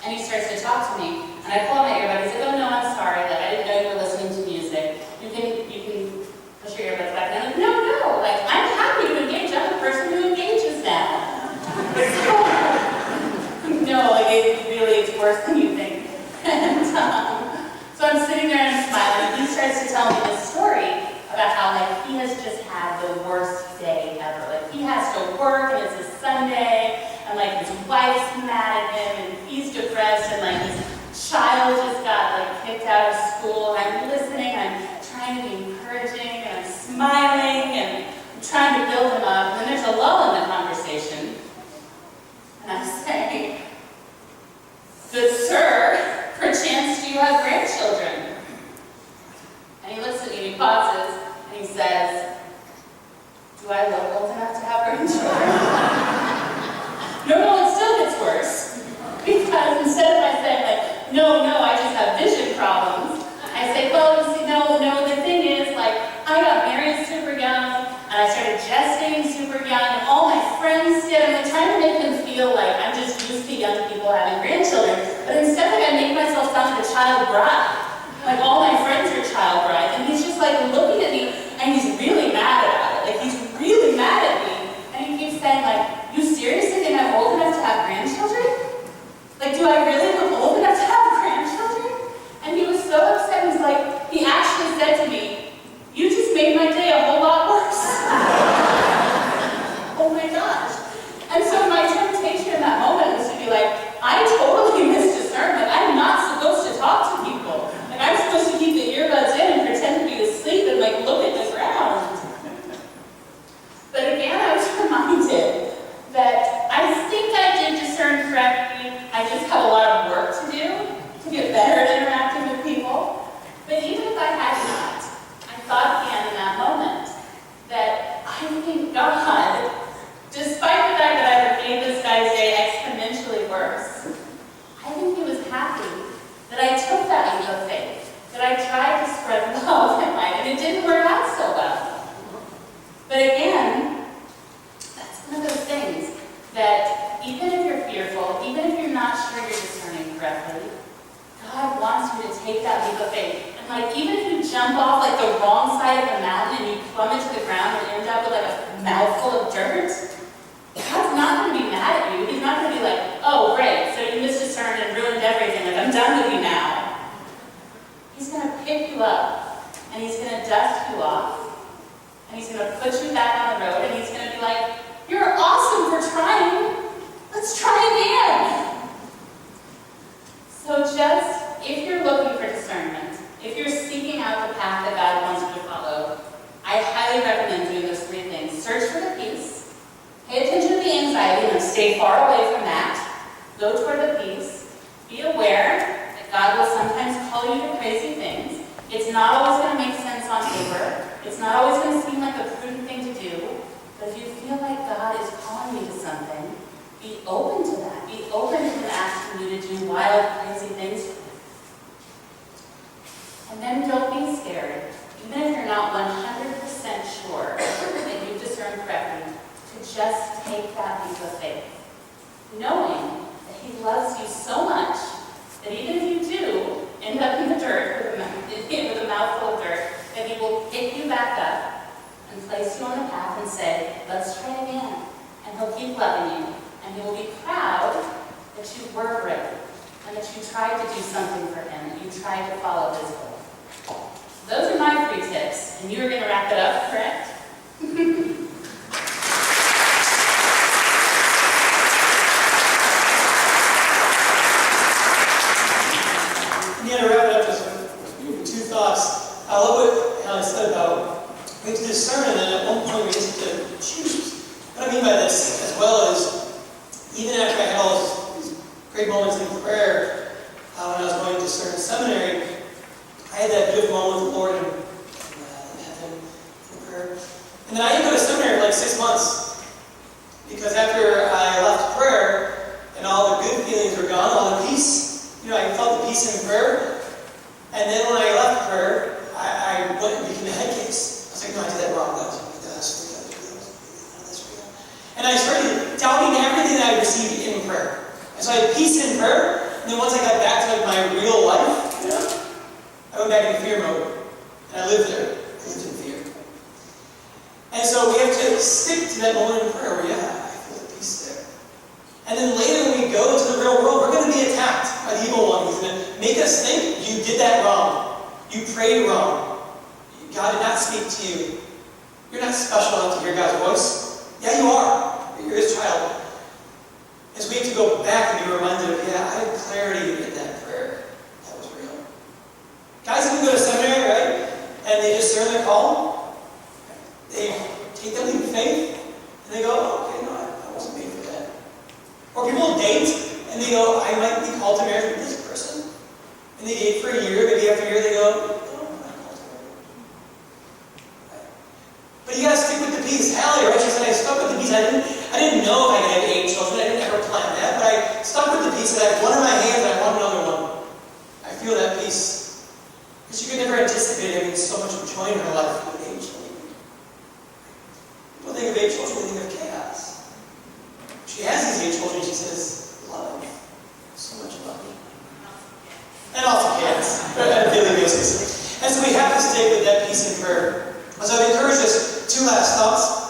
Speaker 4: and he starts to talk to me, and I pull out my earbuds. He's like, oh no, I'm sorry, I didn't know you were listening to music. You can push your earbuds back. And I'm like, no, I'm happy to engage. I'm the person who engages now. No, it's worse than you think. And so I'm sitting there and I'm smiling, and he starts to tell me this story about how he has just had the worst day ever. He has to work and it's a Sunday, and his wife's mad at him and he's depressed, and his child just got kicked out of school. And I'm listening, I'm trying to be encouraging, and I'm smiling, and I'm trying to build him up. And then there's a lull in the conversation, and I'm saying, good sir, perchance do you have grandchildren? And he looks at me and he pauses, and he says, do I look old enough to have grandchildren? No, it still gets worse. Because instead of my saying no, I just have vision problems, I say, well, you see, no, the thing is, I got married super young, and I started gestating super young, and all my friends did. I'm trying to make them feel like I'm just used to young people having grandchildren. But instead, I make myself sound like a child bride. All my friends are child brides, and he's just looking at me, and he's really mad about it. He's really mad at me, and he keeps saying you seriously think I'm old enough to have grandchildren? Do I really look old enough to have grandchildren? And he was so upset. He actually said to me, you just made my day a whole lot worse. Oh my gosh. And so my temptation in that moment was to be I totally misdiscerned. I'm not supposed to talk to people. I'm supposed to keep the earbuds in and pretend to be asleep and look at the ground. But again, I was reminded even if you're fearful, even if you're not sure you're discerning correctly, God wants you to take that leap of faith. And like, even if you jump off like the wrong side of the mountain and you plummet to the ground and end up with like a mouthful of dirt, God's not going to be mad at you. He's not going to be like, oh, great, so you misdiscerned and ruined everything. Like, I'm done with you now. He's going to pick you up, and he's going to dust you off, and he's going to put you back on the road, and he's going to be like, you're awesome for trying. Let's try again. So just, if you're looking for discernment, if you're seeking out the path that God wants you to follow, I highly recommend doing those three things. Search for the peace, pay attention to the anxiety, and stay far away from that. Go toward the peace. Be aware that God will sometimes call you to crazy things. It's not always going to make sense on paper. It's not always going to seem like a prudent thing to do. But if you feel like God is calling you to something, be open to that. Be open to Him asking you to do wild, crazy things for Him. And then don't be scared, even if you're not 100% sure that you've discerned correctly, to just take that leap of faith, knowing that He loves you so much that even if you do end up in the dirt with a mouthful of dirt, that He will pick you back up and place you on the path and say, let's try again. And He'll keep loving you. And He will be proud that you were brave and that you tried to do something for Him, that you tried to follow His will. Those are my 3 tips, and you're going to wrap it up, correct?
Speaker 2: Yeah, to wrap it up, just 2 thoughts. I love what Hallie said about we have to discern, and then at one point we just have to choose. What I mean by this, as well as even after I had all these great moments in prayer, when I was going to discern seminary, I had that good moment with the Lord in heaven in prayer. And then I didn't go to seminary for like 6 months, because after I left prayer and all the good feelings were gone, all the peace, I felt the peace in prayer. And then when I left prayer, I went and became a head case. I was like, no, I did that wrong. That's real. And I started doubting everything that I received in prayer. And so I had peace in prayer. And then once I got back to my real life, I went back into fear mode. And I lived there. I lived in fear. And so we have to stick to that moment in prayer where, I feel the peace there. And then later when we go to the real world, we're going to be attacked by the evil one. He's going to make us think you did that wrong. You prayed wrong. God did not speak to you. You're not special enough to hear God's voice. Yeah, you are. You're His child. And so we have to go back and be reminded of, I had clarity in that prayer. That was real. Guys who go to seminary, right? And they discern their call. They take that leap of faith. And they go, okay, no, I wasn't made for that. Or people date, and they go, I might be called to marriage with this person. And they date for a year, maybe after a year they go, no, I'm not called to marriage. Right? But you gotta stick with the peace. Hallie, right? She said, I stuck with the peace. I didn't know if I could have 8 children. I didn't ever plan that, but I stuck with the peace that I have one in my hand and I want another one. I feel that peace. Because you could never anticipate having so much joy in her life with 8 children. People think of 8 children, they think of chaos. She has these 8 children, she says, love. So much love. And also kids, on a daily basis. And so we have to stay with that peace in prayer. So I've encouraged us 2 last thoughts.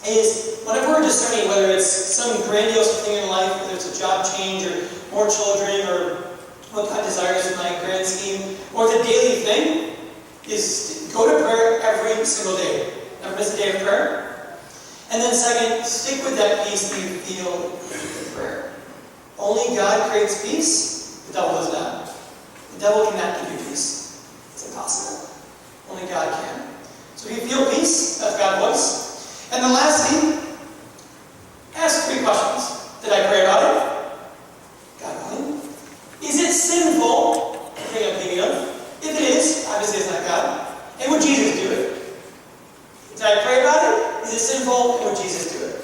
Speaker 2: Is whenever we're discerning whether it's some grandiose thing in life, whether it's a job change or more children or what God desires in my grand scheme, or it's a daily thing, is go to prayer every single day. Never miss a day of prayer. And then second, stick with that peace that you feel in prayer. Only God creates peace, the devil does not. The devil cannot give you peace. It's impossible. Only God can. So if you feel peace, that's God's voice. And then lastly, ask 3 questions. Did I pray about it? God willing. Is it sinful? Thing I'm thinking of. If it is, obviously it's not God. And would Jesus do it? Did I pray about it? Is it sinful? And would Jesus do it?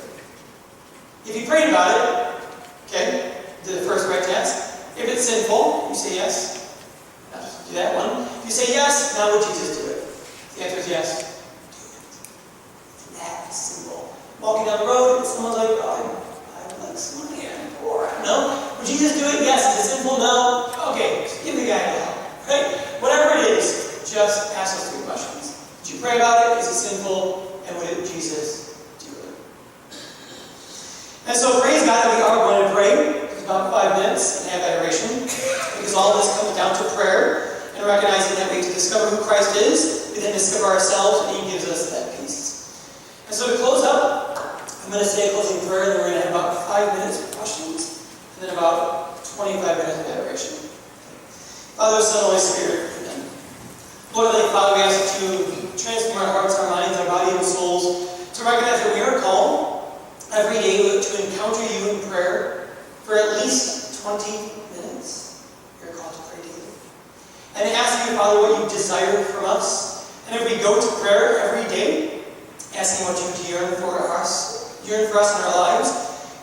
Speaker 2: If you prayed about it, okay, do the first right test. If it's sinful, you say yes. Now just do that one. If you say yes, now would Jesus do it? The answer is yes. That simple. Walking down the road, and someone's like, I like someone here. And so praise God that we are going to pray. It's about 5 minutes and have adoration. Because all of this comes down to prayer and recognizing that we discover who Christ is, we then discover ourselves, and He gives us that peace. And so to close up, I'm going to say a closing prayer, then we're going to have about 5 minutes for questions, and then about 25 minutes of adoration. Father, Son, Holy Spirit, amen. Lord, Father, we ask that you transform our hearts, our minds, our body, and souls to recognize that we are called every day to encounter you in prayer for at least 20 minutes. We are called to pray daily. And ask you, Father, what you desire from us. And if we go to prayer every day, asking what you yearn for us in our lives,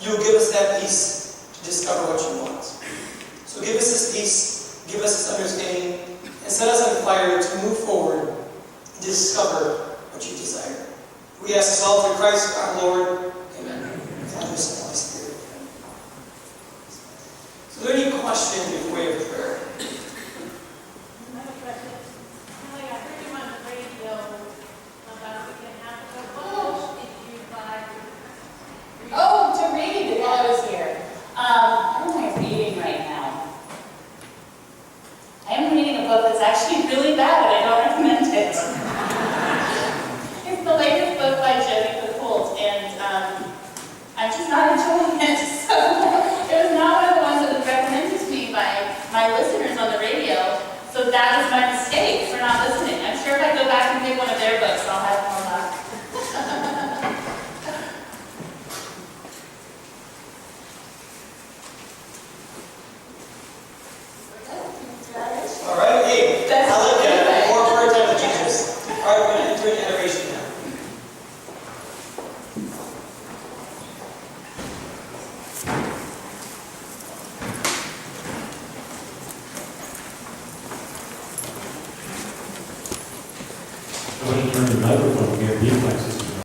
Speaker 2: you will give us that peace to discover what you want. So give us this peace, give us this understanding, and set us on fire to move forward and discover what you desire. We ask this all through Christ our Lord. Amen. Father, Son, Holy Spirit. Amen. So are there any questions before we have prayer?
Speaker 5: I have a question. Hallie, I heard you on the radio about a week and a half ago. What did you buy?
Speaker 4: Oh, to read while I was here. What am I reading right now? I am reading a book that's actually really bad, and I don't recommend it. It's the latest book by Jennifer Colt, and I'm just not enjoying it. So it was not one of the ones that was recommended to me by my listeners on the radio. So that was my mistake for not listening. I'm sure if I go back and pick one of their books, I'll have more luck.
Speaker 2: All right, hey,
Speaker 4: That's
Speaker 2: hallelujah. More prayer time with Jesus. All right, we're going to enter into adoration now.
Speaker 1: I'm going to turn the microphone. We have reflexes.